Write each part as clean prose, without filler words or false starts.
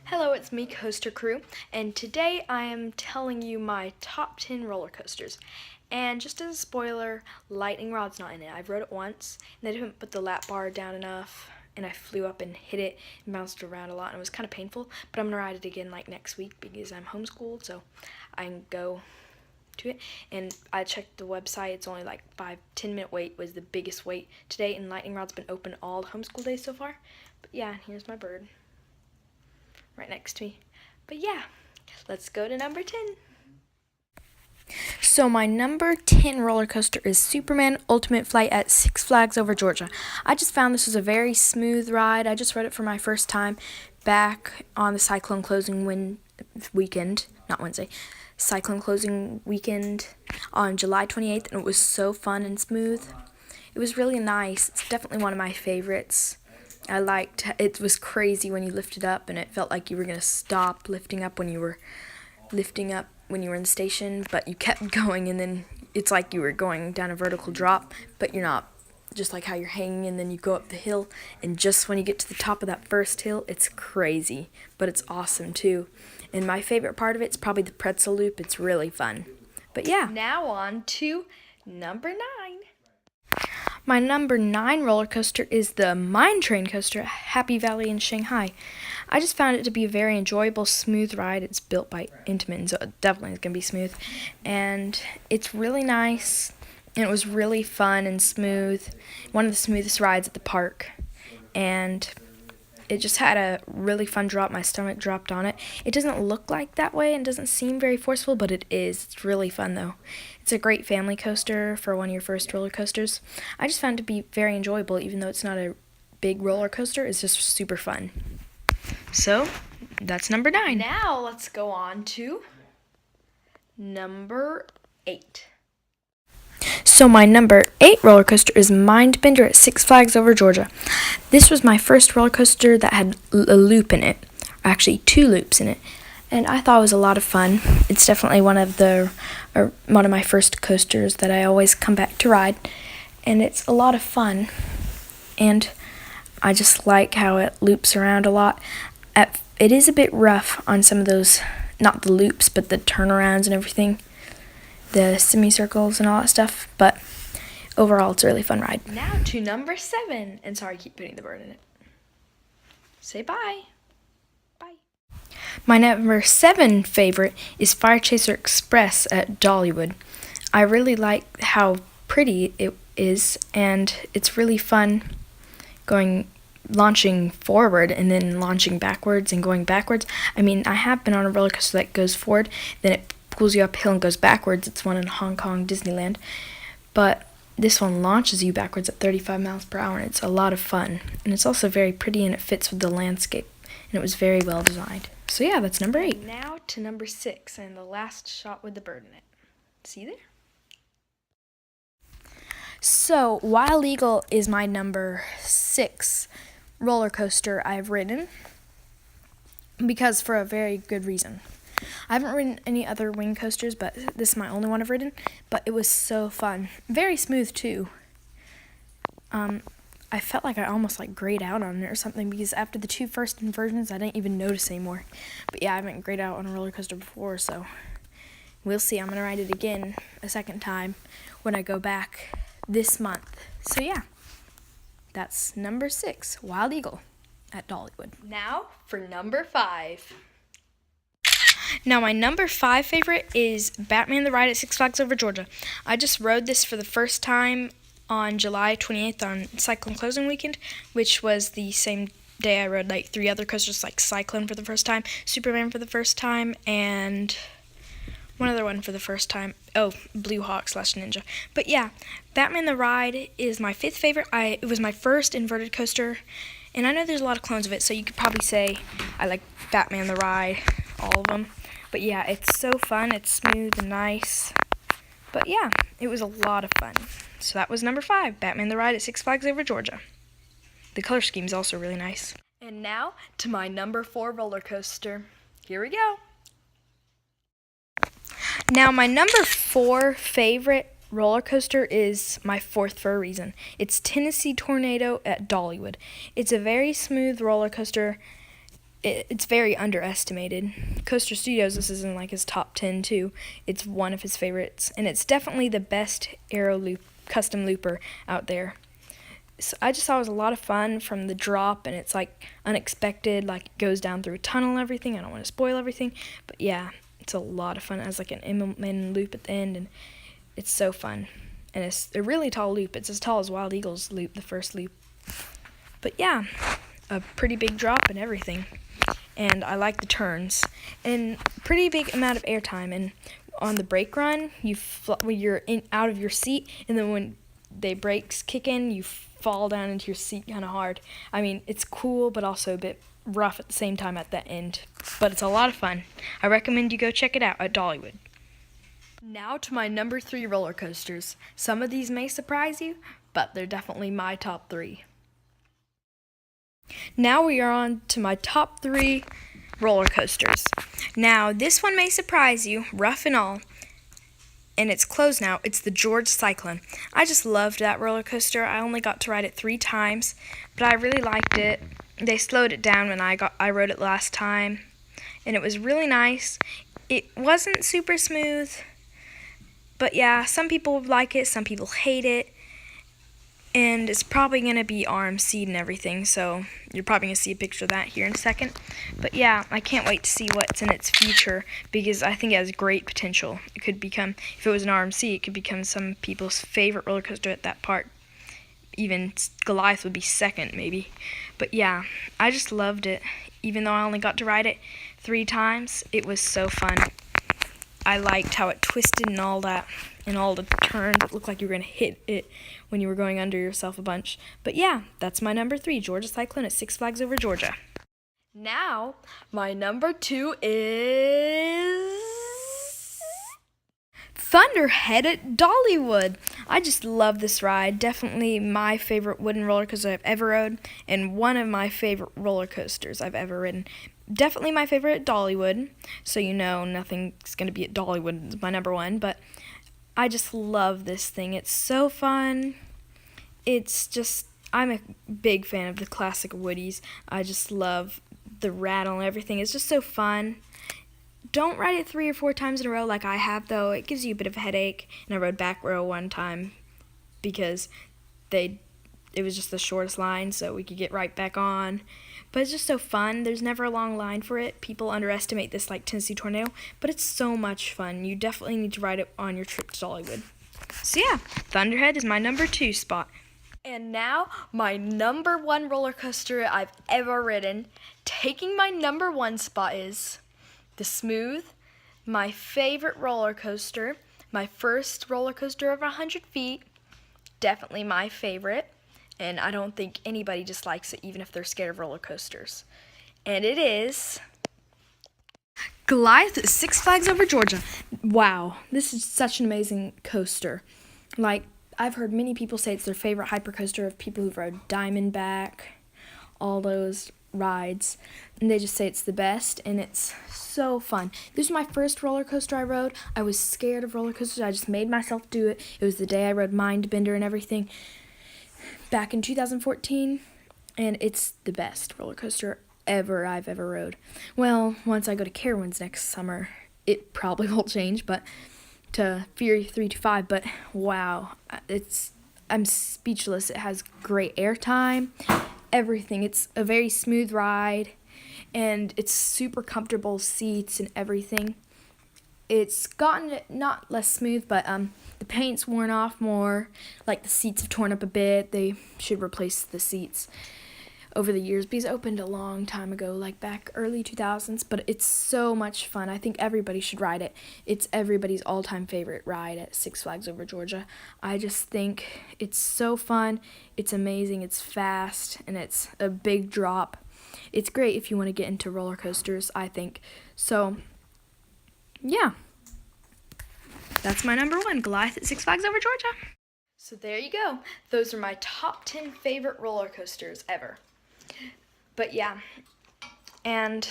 Hello, it's me, Coaster Crew, and today I am telling you my top 10 roller coasters. And just as a spoiler, lightning rod's not in it. I've rode it once, and they didn't put the lap bar down enough, and I flew up and hit it and bounced around a lot, and it was kind of painful, but I'm going to ride it again like next week because I'm homeschooled, so I can go to it. And I checked the website, it's only like 5-10 minute wait was the biggest wait today, and lightning rod's been open all the homeschool days so far. But yeah, here's my bird right next to me. But yeah, let's go to number 10. So my number 10 roller coaster is Superman Ultimate Flight at Six Flags Over Georgia. I just found this was a very smooth ride. I just rode it for my first time back on the cyclone closing weekend, not Wednesday, cyclone closing weekend on July 28th, and it was so fun and smooth. It was really nice. It's definitely one of my favorites. I liked it. Was crazy when you lifted up, and it felt like you were going to stop lifting up when you were in the station, but you kept going, and then it's like you were going down a vertical drop, but you're not, just like how you're hanging, and then you go up the hill, and just when you get to the top of that first hill, it's crazy, but it's awesome too. And my favorite part of it's probably the pretzel loop. It's really fun. But yeah. Now on to number 9. My number 9 roller coaster is the Mine Train coaster at Happy Valley in Shanghai. I just found it to be a very enjoyable, smooth ride. It's built by Intamin, so it definitely is going to be smooth. And it's really nice, and it was really fun and smooth. One of the smoothest rides at the park. And it just had a really fun drop. My stomach dropped on it. It doesn't look like that way and doesn't seem very forceful, but it is. It's really fun, though. It's a great family coaster for one of your first roller coasters. I just found it to be very enjoyable, even though it's not a big roller coaster. It's just super fun. So, that's number 9. Now, let's go on to number 8. So my number 8 roller coaster is Mindbender at Six Flags Over Georgia. This was my first roller coaster that had a loop in it, actually 2 loops in it, and I thought it was a lot of fun. It's definitely one of my first coasters that I always come back to ride, and it's a lot of fun, and I just like how it loops around a lot. It is a bit rough on some of those, not the loops, but the turnarounds and everything, the semicircles and all that stuff, but overall it's a really fun ride. Now to number 7, and sorry I keep putting the bird in it. Say bye. Bye. My number 7 favorite is Fire Chaser Express at Dollywood. I really like how pretty it is, and it's really fun launching forward and then launching backwards and going backwards. I mean, I have been on a roller coaster that goes forward, then it pulls you uphill and goes backwards. It's one in Hong Kong Disneyland, but this one launches you backwards at 35 miles per hour, and it's a lot of fun, and it's also very pretty, and it fits with the landscape, and it was very well designed. So yeah, that's number 8. Now to number 6, and the last shot with the bird in it. See there? So Wild Eagle is my number 6 roller coaster I've ridden, because for a very good reason. I haven't ridden any other wing coasters, but this is my only one I've ridden, but it was so fun. Very smooth, too. I felt like I almost grayed out on it or something, because after the 2 first inversions, I didn't even notice anymore. But yeah, I haven't grayed out on a roller coaster before, so we'll see. I'm going to ride it again a second time when I go back this month. So yeah, that's number 6, Wild Eagle at Dollywood. Now for number 5. Now, my number 5 favorite is Batman the Ride at Six Flags Over Georgia. I just rode this for the first time on July 28th on Cyclone Closing Weekend, which was the same day I rode 3 other coasters, like Cyclone for the first time, Superman for the first time, and one other one for the first time. Oh, Blue Hawk / Ninja. But yeah, Batman the Ride is my 5th favorite. It was my first inverted coaster, and I know there's a lot of clones of it, so you could probably say I like Batman the Ride, all of them. But yeah, it's so fun. It's smooth and nice. But yeah, it was a lot of fun. So that was number 5, Batman the Ride at Six Flags Over Georgia. The color scheme is also really nice. And now to my number 4 roller coaster. Here we go. Now my number 4 favorite roller coaster is my 4th for a reason. It's Tennessee Tornado at Dollywood. It's a very smooth roller coaster. it's very underestimated. Coaster Studios, this is in like his top 10 too. It's one of his favorites, and it's definitely the best aero loop custom looper out there. So I just thought it was a lot of fun from the drop, and it's like unexpected, like it goes down through a tunnel and everything. I don't want to spoil everything, but yeah, it's a lot of fun. It has like an in loop at the end, and it's so fun. And it's a really tall loop. It's as tall as Wild Eagle's loop, the first loop. But yeah, a pretty big drop and everything. And I like the turns. And pretty big amount of airtime. And on the brake run, when you're out of your seat, and then when the brakes kick in, you fall down into your seat kind of hard. I mean, it's cool, but also a bit rough at the same time at that end. But it's a lot of fun. I recommend you go check it out at Dollywood. Now to my number 3 roller coasters. Some of these may surprise you, but they're definitely my top 3. Now we are on to my top 3 roller coasters. Now this one may surprise you, rough and all, and it's closed now. It's the Georgia Cyclone. I just loved that roller coaster. I only got to ride it 3 times, but I really liked it. They slowed it down when I rode it last time, and it was really nice. It wasn't super smooth, but yeah, some people like it, some people hate it. And it's probably going to be RMC'd and everything, so you're probably going to see a picture of that here in a second. But yeah, I can't wait to see what's in its future, because I think it has great potential. It could become, if it was an RMC, it could become some people's favorite roller coaster at that park. Even Goliath would be second, maybe. But yeah, I just loved it. Even though I only got to ride it 3 times, it was so fun. I liked how it twisted and all that, and all the turns. It looked like you were going to hit it when you were going under yourself a bunch. But yeah, that's my number 3, Georgia Cyclone at Six Flags Over Georgia. Now, my number 2 is Thunderhead at Dollywood. I just love this ride. Definitely my favorite wooden roller coaster I've ever rode, and one of my favorite roller coasters I've ever ridden. Definitely my favorite at Dollywood, so you know nothing's going to be at Dollywood. It's my number 1, but I just love this thing. It's so fun. It's just, I'm a big fan of the classic Woodies. I just love the rattle and everything. It's just so fun. Don't ride it 3 or 4 times in a row like I have, though. It gives you a bit of a headache. And I rode back row one time because it was just the shortest line, so we could get right back on. But it's just so fun. There's never a long line for it. People underestimate this like Tennessee Tornado, but it's so much fun. You definitely need to ride it on your trip to Dollywood. So yeah, Thunderhead is my number 2 spot. And now, my number 1 roller coaster I've ever ridden. Taking my number 1 spot is the Smooth, my favorite roller coaster. My first roller coaster over 100 feet. Definitely my favorite. And I don't think anybody dislikes it, even if they're scared of roller coasters. And it is Goliath at Six Flags Over Georgia. Wow, this is such an amazing coaster. Like, I've heard many people say it's their favorite hypercoaster of people who've rode Diamondback, all those rides, and they just say it's the best, and it's so fun. This was my first roller coaster I rode. I was scared of roller coasters. I just made myself do it. It was the day I rode Mindbender and everything back in 2014, and it's the best roller coaster I've ever rode. Well, once I go to Carowinds next summer, it probably will change, but to Fury 325, but wow, I'm speechless. It has great airtime, everything. It's a very smooth ride, and it's super comfortable seats and everything. It's gotten not less smooth, but the paint's worn off more. Like, the seats have torn up a bit. They should replace the seats over the years, because it opened a long time ago, like back early 2000s, but it's so much fun. I think everybody should ride it. It's everybody's all-time favorite ride at Six Flags Over Georgia. I just think it's so fun. It's amazing. It's fast, and it's a big drop. It's great if you want to get into roller coasters, I think. So yeah, that's my number 1, Goliath at Six Flags Over Georgia. So there you go. Those are my top 10 favorite roller coasters ever. But yeah, and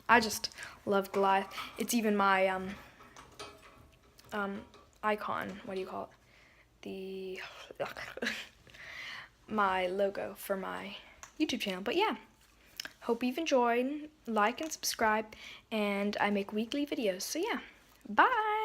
I just love Goliath. It's even my icon. What do you call it? My logo for my YouTube channel. But yeah, Hope you've enjoyed. Like and subscribe, and I make weekly videos. So yeah, bye!